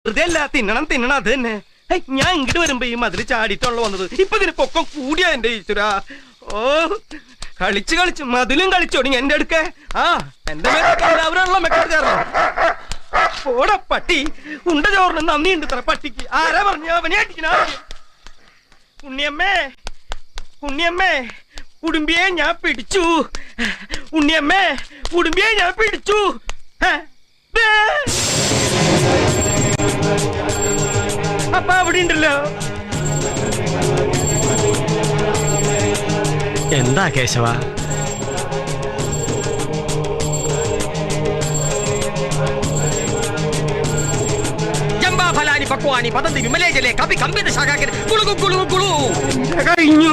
വെറുതെ അല്ല, തിന്നണം തിന്നണം അത് തന്നെ. ഞാൻ ഇങ്ങോട്ട് വരുമ്പോ ഈ മതില് ചാടിയിട്ടുള്ള വന്നത്. ഇപ്പൊ ഇതിന് പൊക്കം കൂടിയാ എന്റെ ഈശ്വരാ. ഓ കളിച്ച് കളിച്ച് മതിലും കളിച്ചോടി എന്റെ അടുക്ക. ആ എന്റെ എല്ലാവരും മെക്കട്ട് കയറണം. പോടാ പട്ടി. ഉണ്ട ചോറിന് നന്ദിയുണ്ട് ഇത്ര പട്ടിക്ക്. ആരാ പറഞ്ഞു അവനെ അടിക്കണ? ഉണ്ണിയമ്മേ ഉണ്ണിയമ്മേ ഉടുമ്പിയെ ഞാൻ പിടിച്ചു. ഉണ്ണിയമ്മേ ഉടുമ്പിയെ ഞാൻ പിടിച്ചു. അപ്പ അവിടെ ഉണ്ടല്ലോ. എന്താ കേശവ? കഴിഞ്ഞു.